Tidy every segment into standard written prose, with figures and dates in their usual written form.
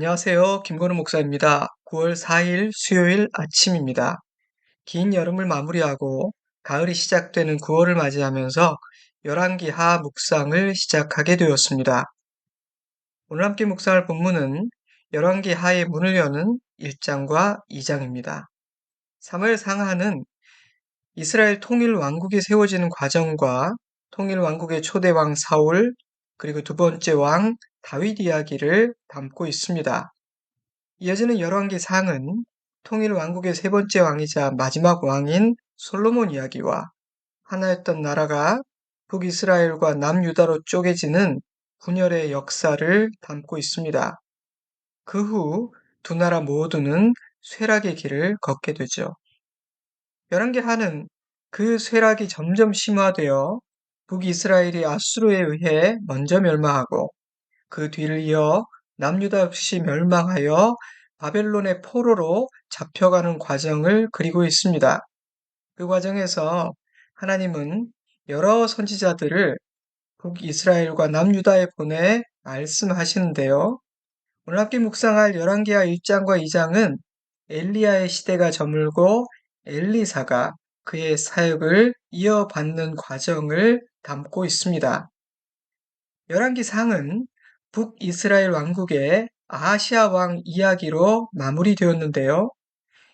안녕하세요. 김건우 목사입니다. 9월 4일 수요일 아침입니다. 긴 여름을 마무리하고 가을이 시작되는 9월을 맞이하면서 열왕기하 묵상을 시작하게 되었습니다. 오늘 함께 묵상할 본문은 열왕기하의 문을 여는 1장과 2장입니다. 사무엘 상하는 이스라엘 통일 왕국이 세워지는 과정과 통일 왕국의 초대 왕 사울 그리고 두 번째 왕 다윗 이야기를 담고 있습니다. 이어지는 열왕기 상은 통일 왕국의 세 번째 왕이자 마지막 왕인 솔로몬 이야기와 하나였던 나라가 북이스라엘과 남유다로 쪼개지는 분열의 역사를 담고 있습니다. 그 후 두 나라 모두는 쇠락의 길을 걷게 되죠. 열왕기 하는 그 쇠락이 점점 심화되어 북이스라엘이 아수르에 의해 먼저 멸망하고 그 뒤를 이어 남유다 역시 멸망하여 바벨론의 포로로 잡혀가는 과정을 그리고 있습니다. 그 과정에서 하나님은 여러 선지자들을 북이스라엘과 남유다에 보내 말씀하시는데요. 오늘 함께 묵상할 열왕기하 1장과 2장은 엘리야의 시대가 저물고 엘리사가 그의 사역을 이어받는 과정을 담고 있습니다. 열왕기 상은 북이스라엘 왕국의 아하시아 왕 이야기로 마무리되었는데요.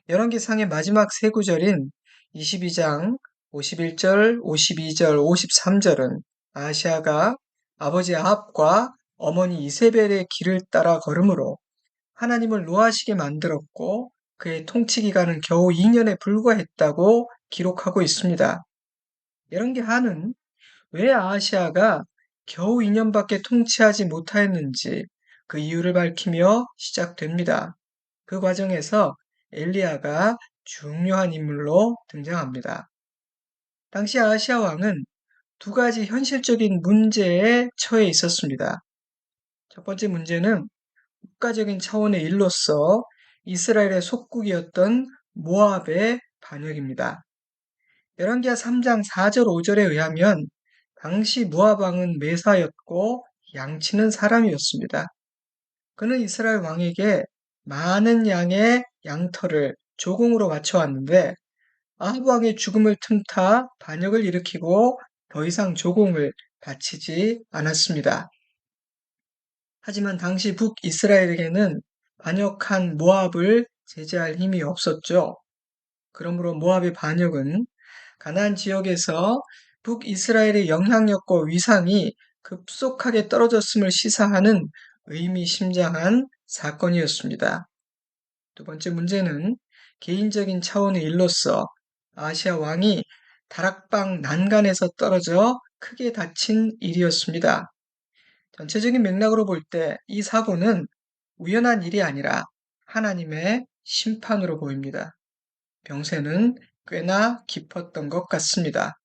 열왕기 상의 마지막 세 구절인 22장 51절, 52절, 53절은 아하시아가 아버지 아합과 어머니 이세벨의 길을 따라 걸음으로 하나님을 노하시게 만들었고 그의 통치 기간은 겨우 2년에 불과했다고 기록하고 있습니다. 열왕기 하는 왜 아하시아가 겨우 2년밖에 통치하지 못하였는지 그 이유를 밝히며 시작됩니다. 그 과정에서 엘리야가 중요한 인물로 등장합니다. 당시 아하시아 왕은 두 가지 현실적인 문제에 처해 있었습니다. 첫 번째 문제는 국가적인 차원의 일로서 이스라엘의 속국이었던 모압의 반역입니다. 열왕기하 3장 4절 5절에 의하면 당시 모압 왕은 메사였고 양치는 사람이었습니다. 그는 이스라엘 왕에게 많은 양의 양털을 조공으로 바쳐왔는데 아합 왕의 죽음을 틈타 반역을 일으키고 더 이상 조공을 바치지 않았습니다. 하지만 당시 북이스라엘에게는 반역한 모압을 제재할 힘이 없었죠. 그러므로 모압의 반역은 가나안 지역에서 북이스라엘의 영향력과 위상이 급속하게 떨어졌음을 시사하는 의미심장한 사건이었습니다. 두 번째 문제는 개인적인 차원의 일로서 아시아 왕이 다락방 난간에서 떨어져 크게 다친 일이었습니다. 전체적인 맥락으로 볼 때 이 사고는 우연한 일이 아니라 하나님의 심판으로 보입니다. 병세는 꽤나 깊었던 것 같습니다.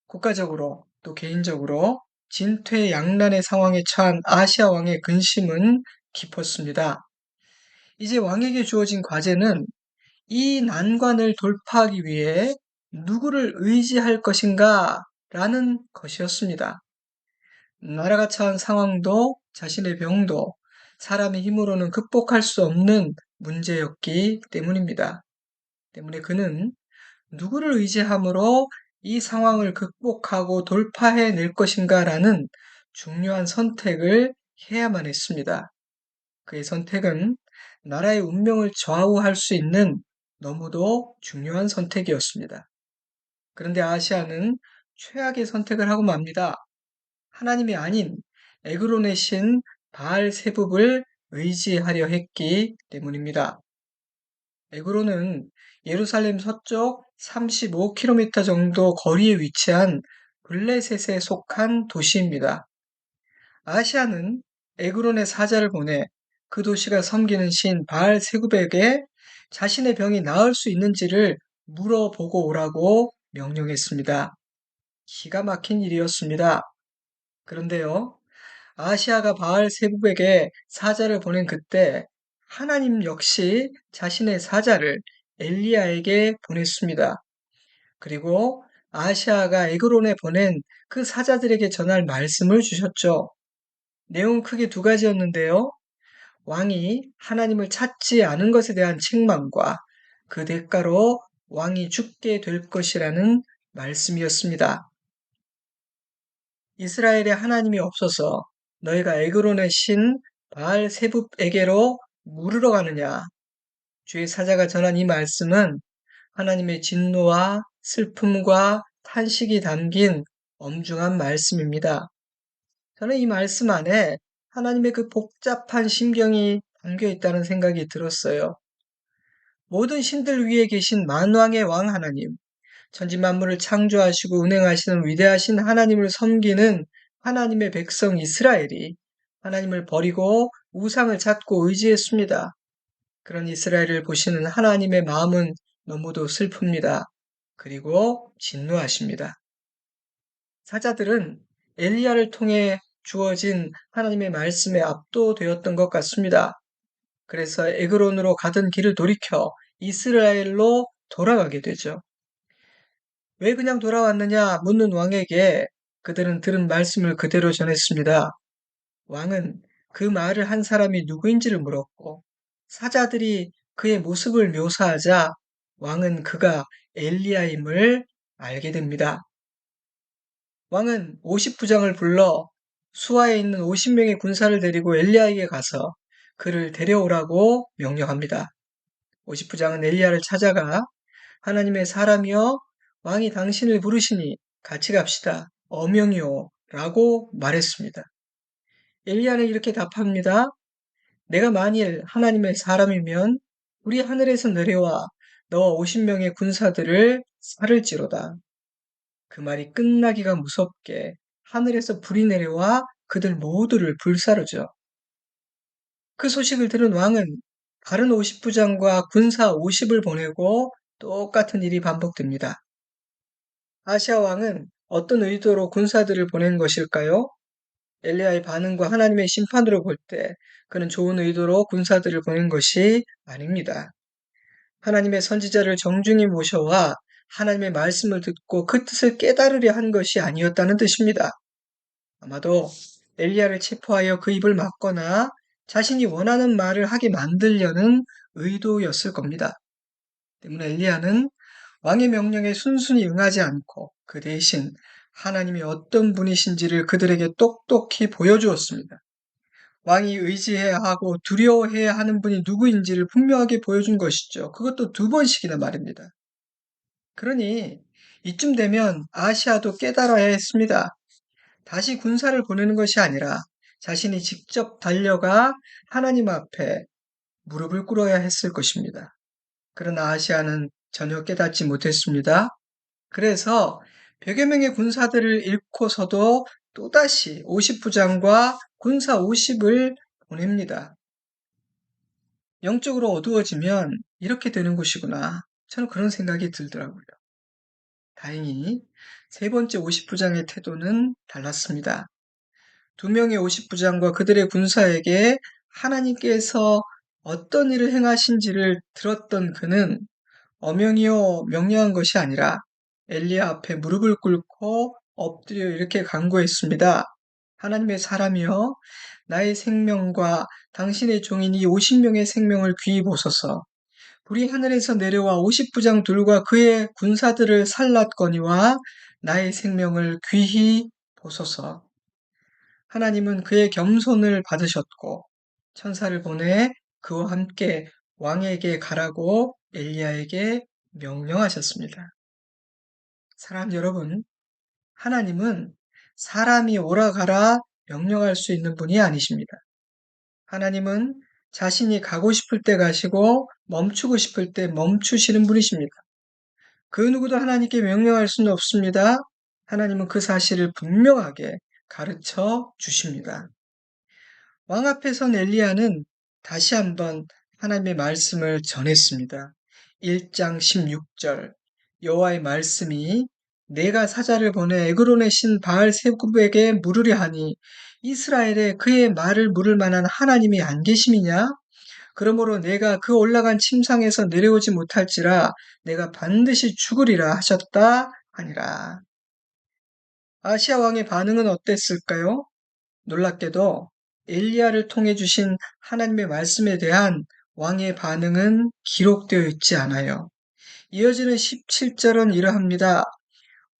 국가적으로 또 개인적으로 진퇴양난의 상황에 처한 아시아 왕의 근심은 깊었습니다. 이제 왕에게 주어진 과제는 이 난관을 돌파하기 위해 누구를 의지할 것인가 라는 것이었습니다. 나라가 처한 상황도 자신의 병도 사람의 힘으로는 극복할 수 없는 문제였기 때문입니다. 때문에 그는 누구를 의지함으로 이 상황을 극복하고 돌파해낼 것인가라는 중요한 선택을 해야만 했습니다. 그의 선택은 나라의 운명을 좌우할 수 있는 너무도 중요한 선택이었습니다. 그런데 아시아는 최악의 선택을 하고 맙니다. 하나님이 아닌 에그론의 신 바알세붑을 의지하려 했기 때문입니다. 에그론은 예루살렘 서쪽 35km 정도 거리에 위치한 블레셋에 속한 도시입니다. 아시아는 에그론의 사자를 보내 그 도시가 섬기는 신 바알세붑에게 자신의 병이 나을 수 있는지를 물어보고 오라고 명령했습니다. 기가 막힌 일이었습니다. 그런데요, 아시아가 바알세붑에게 사자를 보낸 그때 하나님 역시 자신의 사자를 엘리야에게 보냈습니다. 그리고 아시아가 에그론에 보낸 그 사자들에게 전할 말씀을 주셨죠. 내용은 크게 두 가지였는데요. 왕이 하나님을 찾지 않은 것에 대한 책망과 그 대가로 왕이 죽게 될 것이라는 말씀이었습니다. 이스라엘에 하나님이 없어서 너희가 에그론의 신 바알 세붑에게로 물으러 가느냐? 주의 사자가 전한 이 말씀은 하나님의 진노와 슬픔과 탄식이 담긴 엄중한 말씀입니다. 저는 이 말씀 안에 하나님의 그 복잡한 심경이 담겨 있다는 생각이 들었어요. 모든 신들 위에 계신 만왕의 왕 하나님, 천지만물을 창조하시고 운행하시는 위대하신 하나님을 섬기는 하나님의 백성 이스라엘이 하나님을 버리고 우상을 찾고 의지했습니다. 그런 이스라엘을 보시는 하나님의 마음은 너무도 슬픕니다. 그리고 진노하십니다. 사자들은 엘리야를 통해 주어진 하나님의 말씀에 압도되었던 것 같습니다. 그래서 에그론으로 가던 길을 돌이켜 이스라엘로 돌아가게 되죠. 왜 그냥 돌아왔느냐 묻는 왕에게 그들은 들은 말씀을 그대로 전했습니다. 왕은 그 말을 한 사람이 누구인지를 물었고 사자들이 그의 모습을 묘사하자 왕은 그가 엘리야임을 알게 됩니다. 왕은 50부장을 불러 수하에 있는 50명의 군사를 데리고 엘리야에게 가서 그를 데려오라고 명령합니다. 50부장은 엘리야를 찾아가 하나님의 사람이여 왕이 당신을 부르시니 같이 갑시다. 어명이요 라고 말했습니다. 엘리야는 이렇게 답합니다. 내가 만일 하나님의 사람이면 우리 하늘에서 내려와 너와 50명의 군사들을 살을지로다. 그 말이 끝나기가 무섭게 하늘에서 불이 내려와 그들 모두를 불사르죠. 그 소식을 들은 왕은 다른 50부장과 군사 50을 보내고 똑같은 일이 반복됩니다. 아시아 왕은 어떤 의도로 군사들을 보낸 것일까요? 엘리야의 반응과 하나님의 심판으로 볼 때 그는 좋은 의도로 군사들을 보낸 것이 아닙니다. 하나님의 선지자를 정중히 모셔와 하나님의 말씀을 듣고 그 뜻을 깨달으려 한 것이 아니었다는 뜻입니다. 아마도 엘리야를 체포하여 그 입을 막거나 자신이 원하는 말을 하게 만들려는 의도였을 겁니다. 때문에 엘리야는 왕의 명령에 순순히 응하지 않고 그 대신 하나님이 어떤 분이신지를 그들에게 똑똑히 보여주었습니다. 왕이 의지해야 하고 두려워해야 하는 분이 누구인지를 분명하게 보여준 것이죠. 그것도 2번씩이나 말입니다. 그러니 이쯤 되면 아시아도 깨달아야 했습니다. 다시 군사를 보내는 것이 아니라 자신이 직접 달려가 하나님 앞에 무릎을 꿇어야 했을 것입니다. 그러나 아시아는 전혀 깨닫지 못했습니다. 그래서 100여 명의 군사들을 잃고서도 또다시 50부장과 군사 50을 보냅니다. 영적으로 어두워지면 이렇게 되는 것이구나. 저는 그런 생각이 들더라고요. 다행히 3번째 50부장의 태도는 달랐습니다. 2명의 50부장과 그들의 군사에게 하나님께서 어떤 일을 행하신지를 들었던 그는 어명이요 명령한 것이 아니라 엘리야 앞에 무릎을 꿇고 엎드려 이렇게 간구했습니다. 하나님의 사람이여 나의 생명과 당신의 종인 이 50명의 생명을 귀히 보소서. 불이 하늘에서 내려와 50부장 둘과 그의 군사들을 살랐거니와 나의 생명을 귀히 보소서. 하나님은 그의 겸손을 받으셨고 천사를 보내 그와 함께 왕에게 가라고 엘리야에게 명령하셨습니다. 사람 여러분, 하나님은 사람이 오라 가라 명령할 수 있는 분이 아니십니다. 하나님은 자신이 가고 싶을 때 가시고 멈추고 싶을 때 멈추시는 분이십니다. 그 누구도 하나님께 명령할 수는 없습니다. 하나님은 그 사실을 분명하게 가르쳐 주십니다. 왕 앞에 선 엘리야는 다시 한번 하나님의 말씀을 전했습니다. 1장 16절 여호와의 말씀이 내가 사자를 보내 에그론의 신 바알 세굽에게 물으려 하니 이스라엘에 그의 말을 물을 만한 하나님이 안 계심이냐? 그러므로 내가 그 올라간 침상에서 내려오지 못할지라 내가 반드시 죽으리라 하셨다 하니라. 아시아 왕의 반응은 어땠을까요? 놀랍게도 엘리야를 통해 주신 하나님의 말씀에 대한 왕의 반응은 기록되어 있지 않아요. 이어지는 17절은 이러합니다.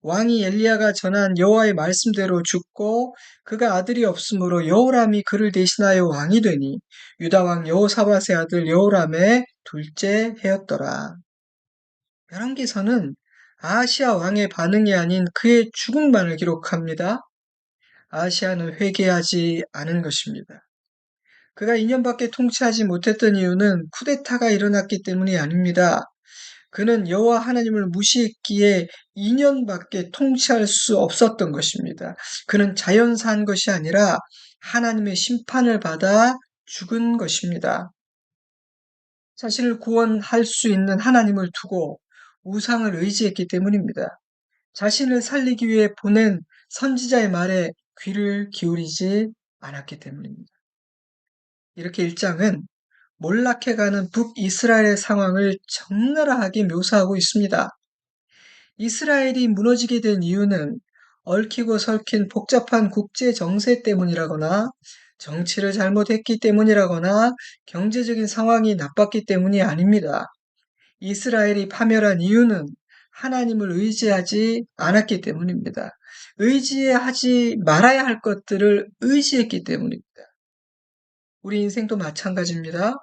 왕이 엘리야가 전한 여호와의 말씀대로 죽고 그가 아들이 없으므로 여호람이 그를 대신하여 왕이 되니 유다 왕 여호사밧의 아들 여호람의 둘째 해였더라. 열왕기서는 아하시야 왕의 반응이 아닌 그의 죽음만을 기록합니다. 아하시야는 회개하지 않은 것입니다. 그가 2년밖에 통치하지 못했던 이유는 쿠데타가 일어났기 때문이 아닙니다. 그는 여호와 하나님을 무시했기에 2년밖에 통치할 수 없었던 것입니다. 그는 자연사한 것이 아니라 하나님의 심판을 받아 죽은 것입니다. 자신을 구원할 수 있는 하나님을 두고 우상을 의지했기 때문입니다. 자신을 살리기 위해 보낸 선지자의 말에 귀를 기울이지 않았기 때문입니다. 이렇게 1장은 몰락해가는 북이스라엘의 상황을 적나라하게 묘사하고 있습니다. 이스라엘이 무너지게 된 이유는 얽히고 설킨 복잡한 국제 정세 때문이라거나 정치를 잘못했기 때문이라거나 경제적인 상황이 나빴기 때문이 아닙니다. 이스라엘이 파멸한 이유는 하나님을 의지하지 않았기 때문입니다. 의지하지 말아야 할 것들을 의지했기 때문입니다. 우리 인생도 마찬가지입니다.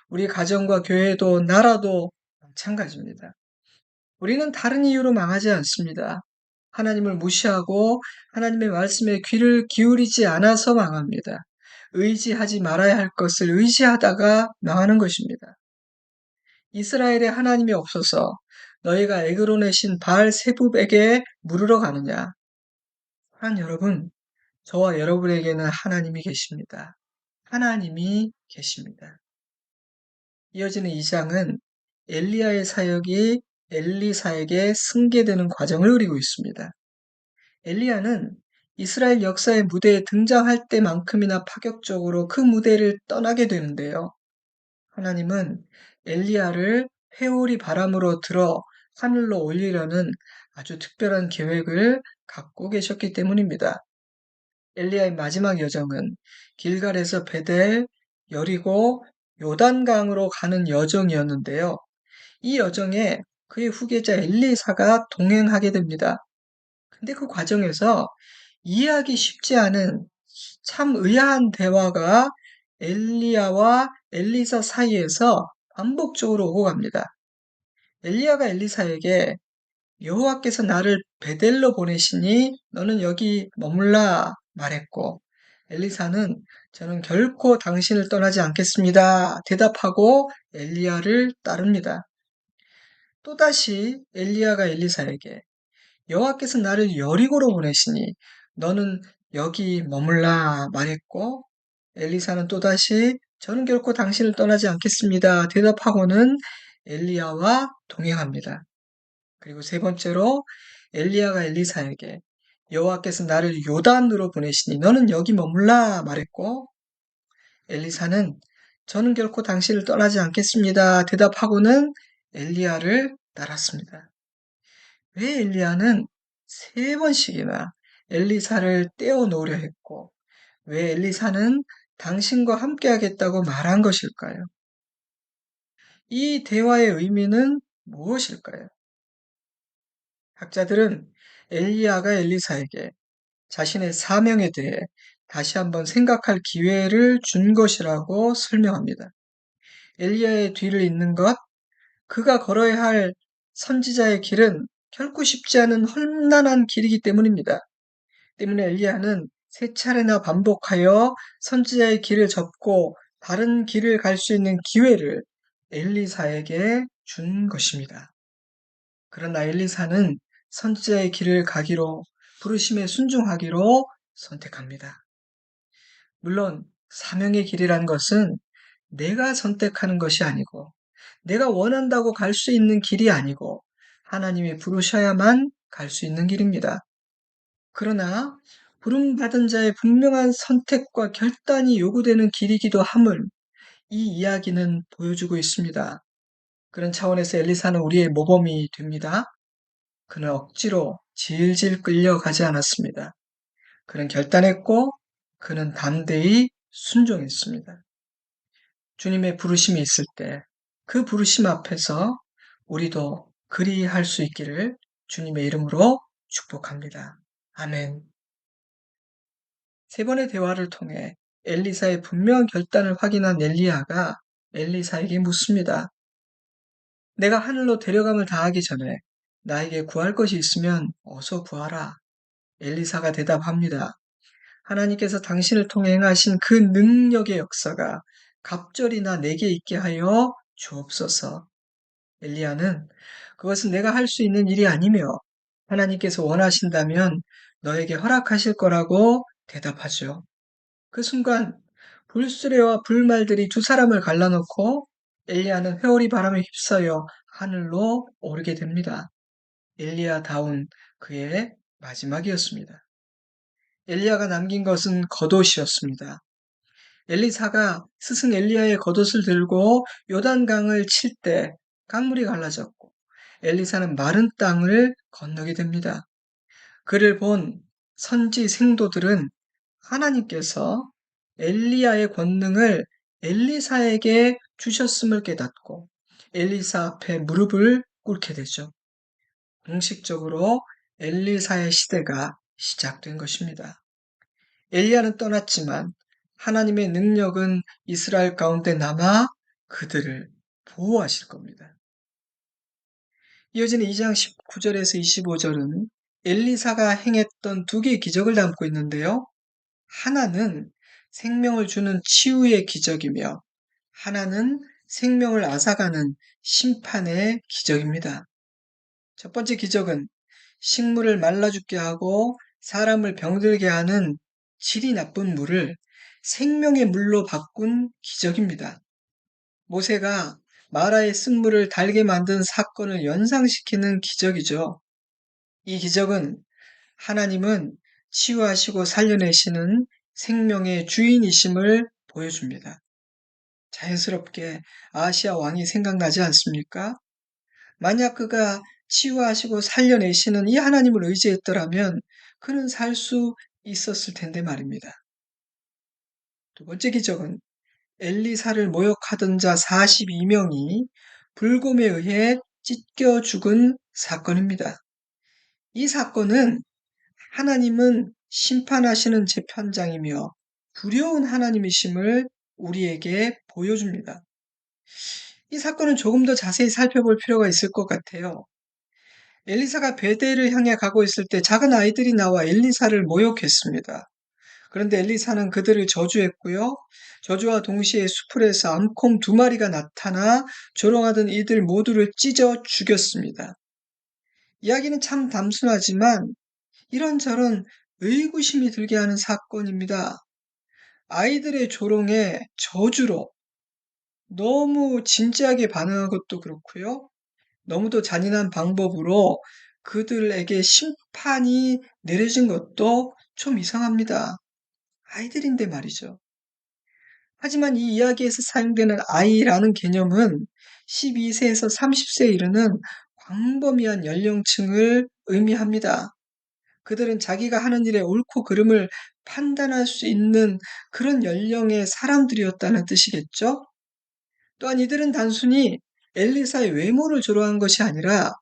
우리 가정과 교회도 나라도 마찬가지입니다. 우리는 다른 이유로 망하지 않습니다. 하나님을 무시하고 하나님의 말씀에 귀를 기울이지 않아서 망합니다. 의지하지 말아야 할 것을 의지하다가 망하는 것입니다. 이스라엘에 하나님이 없어서 너희가 에그론의 신 바알 세붑에게 물으러 가느냐? 사랑 여러분, 저와 여러분에게는 하나님이 계십니다. 하나님이 계십니다. 이어지는 2장은 엘리야의 사역이 엘리사에게 승계되는 과정을 그리고 있습니다. 엘리야는 이스라엘 역사의 무대에 등장할 때만큼이나 파격적으로 그 무대를 떠나게 되는데요. 하나님은 엘리야를 회오리 바람으로 들어 하늘로 올리려는 아주 특별한 계획을 갖고 계셨기 때문입니다. 엘리야의 마지막 여정은 길갈에서 베델, 여리고, 요단강으로 가는 여정이었는데요. 이 여정에 그의 후계자 엘리사가 동행하게 됩니다. 근데 그 과정에서 이해하기 쉽지 않은 참 의아한 대화가 엘리야와 엘리사 사이에서 반복적으로 오고 갑니다. 엘리야가 엘리사에게 여호와께서 나를 베델로 보내시니 너는 여기 머물라 말했고 엘리사는 저는 결코 당신을 떠나지 않겠습니다. 대답하고 엘리야를 따릅니다. 또다시 엘리야가 엘리사에게 여호와께서 나를 여리고로 보내시니 너는 여기 머물라 말했고 엘리사는 또다시 저는 결코 당신을 떠나지 않겠습니다. 대답하고는 엘리야와 동행합니다. 그리고 세 번째로 엘리야가 엘리사에게 여호와께서 나를 요단으로 보내시니 너는 여기 머물라 말했고 엘리사는 저는 결코 당신을 떠나지 않겠습니다. 대답하고는 엘리야를 따랐습니다. 왜 엘리야는 세 번씩이나 엘리사를 떼어놓으려 했고 왜 엘리사는 당신과 함께하겠다고 말한 것일까요? 이 대화의 의미는 무엇일까요? 학자들은 엘리야가 엘리사에게 자신의 사명에 대해 다시 한번 생각할 기회를 준 것이라고 설명합니다. 엘리야의 뒤를 잇는 것, 그가 걸어야 할 선지자의 길은 결코 쉽지 않은 험난한 길이기 때문입니다. 때문에 엘리야는 세 차례나 반복하여 선지자의 길을 접고 다른 길을 갈 수 있는 기회를 엘리사에게 준 것입니다. 그러나 엘리사는 선지자의 길을 가기로 부르심에 순종하기로 선택합니다. 물론 사명의 길이란 것은 내가 선택하는 것이 아니고 내가 원한다고 갈 수 있는 길이 아니고 하나님이 부르셔야만 갈 수 있는 길입니다. 그러나 부름받은 자의 분명한 선택과 결단이 요구되는 길이기도 함을 이 이야기는 보여주고 있습니다. 그런 차원에서 엘리사는 우리의 모범이 됩니다. 그는 억지로 질질 끌려가지 않았습니다. 그는 결단했고 그는 담대히 순종했습니다. 주님의 부르심이 있을 때 그 부르심 앞에서 우리도 그리할 수 있기를 주님의 이름으로 축복합니다. 아멘. 세 번의 대화를 통해 엘리사의 분명한 결단을 확인한 엘리야가 엘리사에게 묻습니다. 내가 하늘로 데려감을 다하기 전에 나에게 구할 것이 있으면 어서 구하라. 엘리사가 대답합니다. 하나님께서 당신을 통해 행하신 그 능력의 역사가 갑절이나 내게 있게 하여 주옵소서. 엘리야는 그것은 내가 할 수 있는 일이 아니며 하나님께서 원하신다면 너에게 허락하실 거라고 대답하죠. 그 순간 불수레와 불말들이 두 사람을 갈라놓고 엘리야는 회오리 바람에 휩싸여 하늘로 오르게 됩니다. 엘리야다운 그의 마지막이었습니다. 엘리야가 남긴 것은 겉옷이었습니다. 엘리사가 스승 엘리야의 겉옷을 들고 요단강을 칠 때 강물이 갈라졌고 엘리사는 마른 땅을 건너게 됩니다. 그를 본 선지 생도들은 하나님께서 엘리야의 권능을 엘리사에게 주셨음을 깨닫고 엘리사 앞에 무릎을 꿇게 되죠. 공식적으로 엘리사의 시대가 시작된 것입니다. 엘리야는 떠났지만 하나님의 능력은 이스라엘 가운데 남아 그들을 보호하실 겁니다. 이어지는 2장 19절에서 25절은 엘리사가 행했던 두 개의 기적을 담고 있는데요. 하나는 생명을 주는 치유의 기적이며 하나는 생명을 앗아가는 심판의 기적입니다. 첫 번째 기적은 식물을 말라 죽게 하고 사람을 병들게 하는 질이 나쁜 물을 생명의 물로 바꾼 기적입니다. 모세가 마라의 쓴물을 달게 만든 사건을 연상시키는 기적이죠. 이 기적은 하나님은 치유하시고 살려내시는 생명의 주인이심을 보여줍니다. 자연스럽게 아시아 왕이 생각나지 않습니까? 만약 그가 치유하시고 살려내시는 이 하나님을 의지했더라면 그는 살 수 있었을 텐데 말입니다. 두 번째 기적은 엘리사를 모욕하던 자 42명이 불곰에 의해 찢겨 죽은 사건입니다. 이 사건은 하나님은 심판하시는 재판장이며 두려운 하나님이심을 우리에게 보여줍니다. 이 사건은 조금 더 자세히 살펴볼 필요가 있을 것 같아요. 엘리사가 베델을 향해 가고 있을 때 작은 아이들이 나와 엘리사를 모욕했습니다. 그런데 엘리사는 그들을 저주했고요. 저주와 동시에 수풀에서 암콩 2마리가 나타나 조롱하던 이들 모두를 찢어 죽였습니다. 이야기는 참 단순하지만 이런저런 의구심이 들게 하는 사건입니다. 아이들의 조롱에 저주로 너무 진지하게 반응한 것도 그렇고요. 너무도 잔인한 방법으로 그들에게 심판이 내려진 것도 좀 이상합니다. 아이들인데 말이죠. 하지만 이 이야기에서 사용되는 아이라는 개념은 12세에서 30세에 이르는 광범위한 연령층을 의미합니다. 그들은 자기가 하는 일의 옳고 그름을 판단할 수 있는 그런 연령의 사람들이었다는 뜻이겠죠? 또한 이들은 단순히 엘리사의 외모를 조롱한 것이 아니라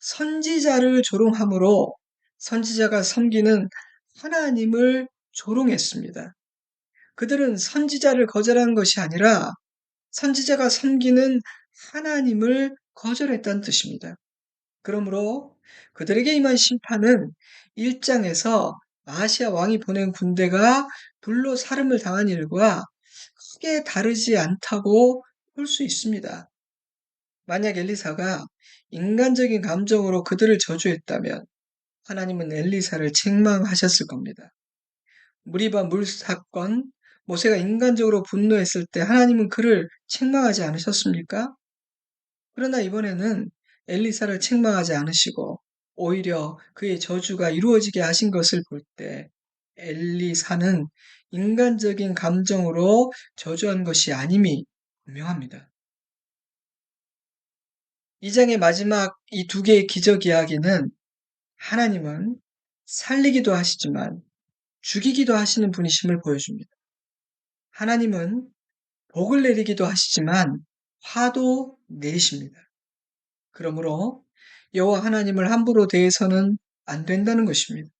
선지자를 조롱함으로 선지자가 섬기는 하나님을 조롱했습니다. 그들은 선지자를 거절한 것이 아니라 선지자가 섬기는 하나님을 거절했다는 뜻입니다. 그러므로 그들에게 임한 심판은 1장에서 아시아 왕이 보낸 군대가 불로 사름을 당한 일과 크게 다르지 않다고 볼 수 있습니다. 만약 엘리사가 인간적인 감정으로 그들을 저주했다면 하나님은 엘리사를 책망하셨을 겁니다. 무리바 물 사건, 모세가 인간적으로 분노했을 때 하나님은 그를 책망하지 않으셨습니까? 그러나 이번에는 엘리사를 책망하지 않으시고 오히려 그의 저주가 이루어지게 하신 것을 볼 때 엘리사는 인간적인 감정으로 저주한 것이 아님이 분명합니다. 이 장의 마지막 이 두 개의 기적 이야기는 하나님은 살리기도 하시지만 죽이기도 하시는 분이심을 보여줍니다. 하나님은 복을 내리기도 하시지만 화도 내리십니다. 그러므로 여호와 하나님을 함부로 대해서는 안 된다는 것입니다.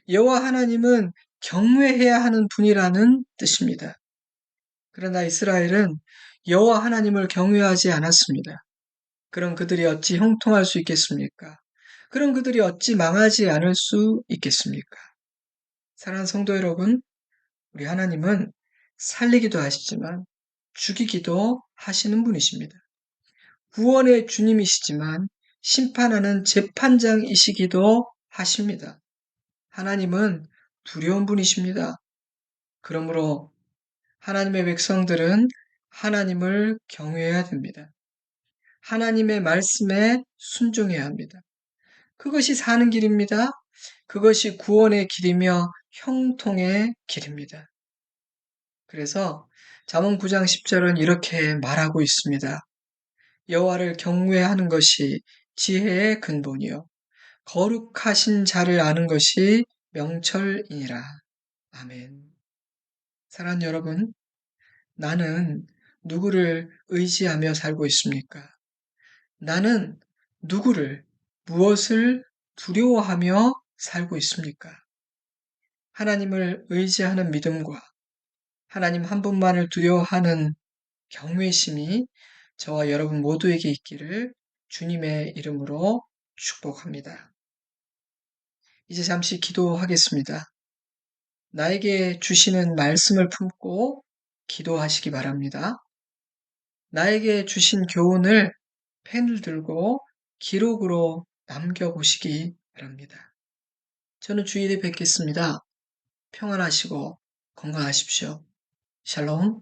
여호와 하나님은 경외해야 하는 분이라는 뜻입니다. 그러나 이스라엘은 여호와 하나님을 경외하지 않았습니다. 그럼 그들이 어찌 형통할 수 있겠습니까? 그럼 그들이 어찌 망하지 않을 수 있겠습니까? 사랑하는 성도 여러분, 우리 하나님은 살리기도 하시지만 죽이기도 하시는 분이십니다. 구원의 주님이시지만 심판하는 재판장이시기도 하십니다. 하나님은 두려운 분이십니다. 그러므로 하나님의 백성들은 하나님을 경외해야 됩니다. 하나님의 말씀에 순종해야 합니다. 그것이 사는 길입니다. 그것이 구원의 길이며 형통의 길입니다. 그래서 잠언 9장 10절은 이렇게 말하고 있습니다. 여호와를 경외하는 것이 지혜의 근본이요 거룩하신 자를 아는 것이 명철이니라. 아멘. 사랑하는 여러분, 나는 누구를 의지하며 살고 있습니까? 나는 누구를, 무엇을 두려워하며 살고 있습니까? 하나님을 의지하는 믿음과 하나님 한 분만을 두려워하는 경외심이 저와 여러분 모두에게 있기를 주님의 이름으로 축복합니다. 이제 잠시 기도하겠습니다. 나에게 주시는 말씀을 품고 기도하시기 바랍니다. 나에게 주신 교훈을 펜을 들고 기록으로 남겨보시기 바랍니다. 저는 주일에 뵙겠습니다. 평안하시고 건강하십시오. 샬롬.